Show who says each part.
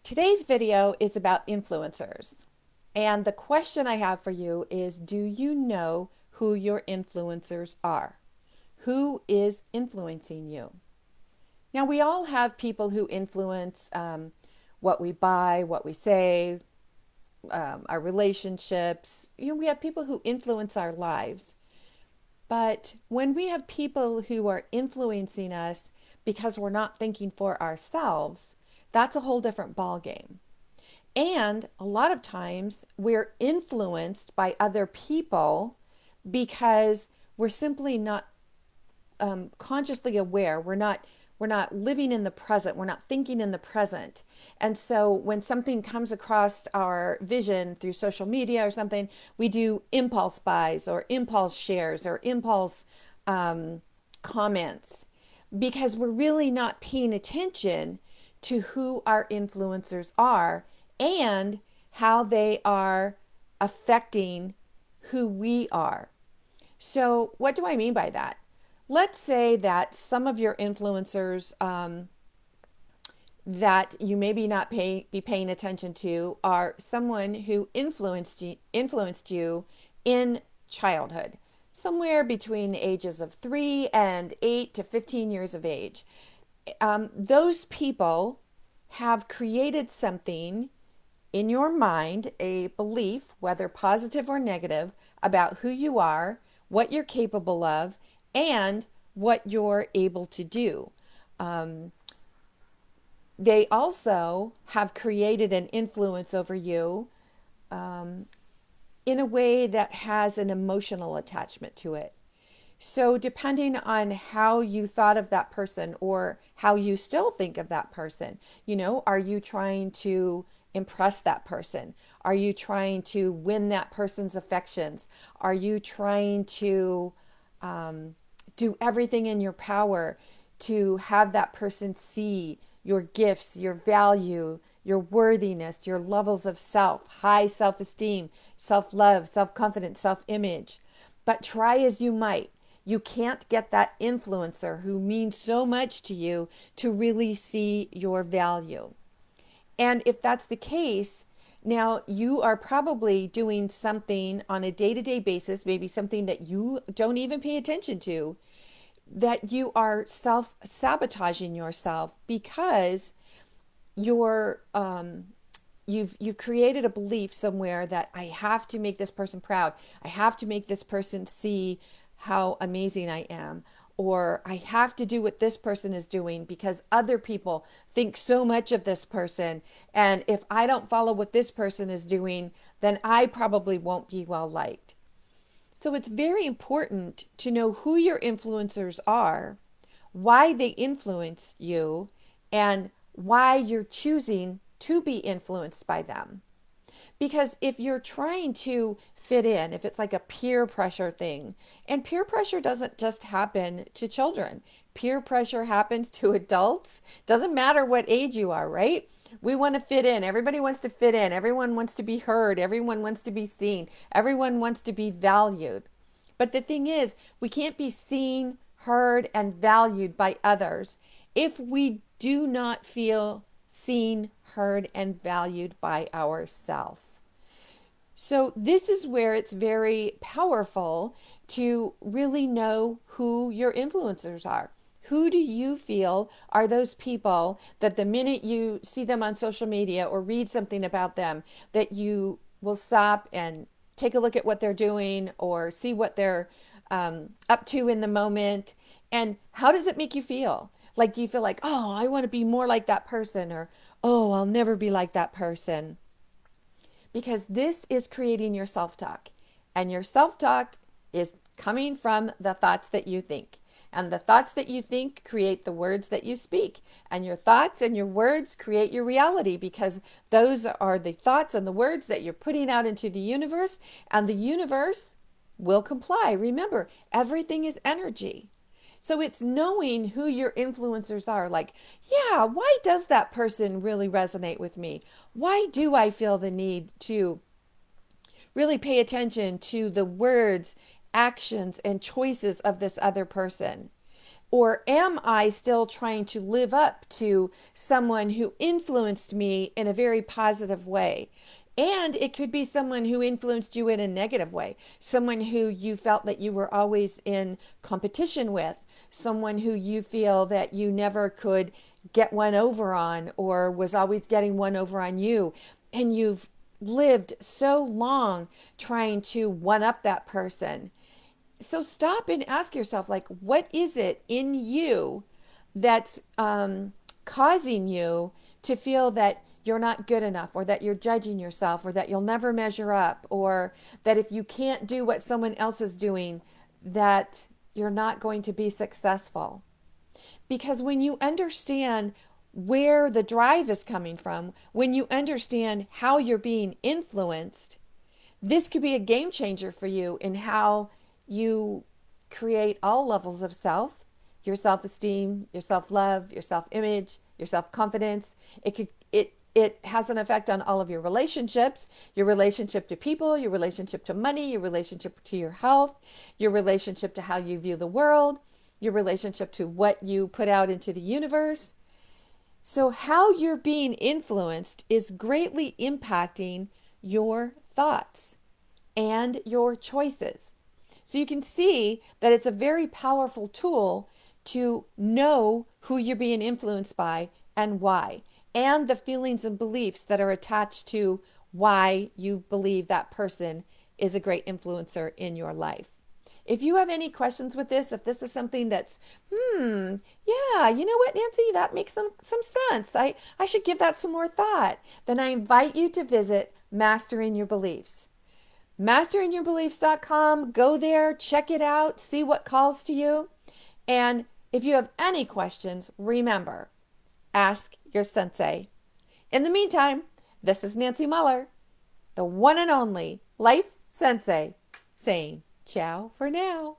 Speaker 1: Today's video is about influencers. And the question I have for you is, do you know who your influencers are? Who is influencing you? Now, we all have people who influence what we buy, what we say, our relationships. We have people who influence our lives. But when we have people who are influencing us because we're not thinking for ourselves, that's a whole different ballgame. And a lot of times we're influenced by other people because we're simply not consciously aware. We're not living in the present. We're not thinking in the present. And so when something comes across our vision through social media or something, we do impulse buys or impulse shares or impulse comments because we're really not paying attention to who our influencers are and how they are affecting who we are. So, what do I mean by that? Let's say that some of your influencers that you maybe not be paying attention to are someone who influenced you in childhood, somewhere between the ages of 3 and 8 to 15 years of age. Those people have created something in your mind, a belief, whether positive or negative, about who you are, what you're capable of, and what you're able to do. They also have created an influence over you in a way that has an emotional attachment to it. So, depending on how you thought of that person or how you still think of that person, are you trying to impress that person? Are you trying to win that person's affections? Are you trying to do everything in your power to have that person see your gifts, your value, your worthiness, your levels of self, high self-esteem, self-love, self-confidence, self-image? But try as you might, you can't get that influencer who means so much to you to really see your value. And if that's the case, now you are probably doing something on a day-to-day basis, maybe something that you don't even pay attention to, that you are self-sabotaging yourself because you're you've created a belief somewhere that I have to make this person proud. I have to make this person see how amazing I am. Or I have to do what this person is doing because other people think so much of this person. And if I don't follow what this person is doing, then I probably won't be well liked. So it's very important to know who your influencers are, why they influence you, and why you're choosing to be influenced by them. Because if you're trying to fit in, if it's like a peer pressure thing, and peer pressure doesn't just happen to children, peer pressure happens to adults. Doesn't matter what age you are, right? We want to fit in. Everybody wants to fit in. Everyone wants to be heard. Everyone wants to be seen. Everyone wants to be valued. But the thing is, we can't be seen, heard, and valued by others if we do not feel seen, heard, and valued by ourselves. So this is where it's very powerful to really know who your influencers are. Who do you feel are those people that the minute you see them on social media or read something about them, that you will stop and take a look at what they're doing or see what they're up to in the moment? And how does it make you feel? Like, do you feel like, oh, I want to be more like that person, or, oh, I'll never be like that person? Because this is creating your self-talk. And your self-talk is coming from the thoughts that you think. And the thoughts that you think create the words that you speak. And your thoughts and your words create your reality, because those are the thoughts and the words that you're putting out into the universe. And the universe will comply. Remember, everything is energy. So it's knowing who your influencers are. Like, yeah, why does that person really resonate with me? Why do I feel the need to really pay attention to the words, actions, and choices of this other person? Or am I still trying to live up to someone who influenced me in a very positive way? And it could be someone who influenced you in a negative way, someone who you felt that you were always in competition with, someone who you feel that you never could get one over on or was always getting one over on you. And you've lived so long trying to one up that person. So stop and ask yourself, like, what is it in you that's causing you to feel that you're not good enough, or that you're judging yourself, or that you'll never measure up, or that if you can't do what someone else is doing, that you're not going to be successful? Because when you understand where the drive is coming from, when you understand how you're being influenced, this could be a game changer for you in how you create all levels of self, your self-esteem, your self-love, your self-image, your self-confidence. It has an effect on all of your relationship to people, your relationship to money, your relationship to your health, your relationship to how you view the world, your relationship to what you put out into the universe. So how you're being influenced is greatly impacting your thoughts and your choices. So you can see that it's a very powerful tool to know who you're being influenced by and why, and the feelings and beliefs that are attached to why you believe that person is a great influencer in your life. If you have any questions with this, if this is something that's, yeah, you know what, Nancy, that makes some sense. I should give that some more thought. Then I invite you to visit Mastering Your Beliefs. MasteringYourBeliefs.com. Go there, check it out, see what calls to you. And if you have any questions, remember, ask your sensei. In the meantime, this is Nancy Muller, the one and only Life Sensei, saying ciao for now.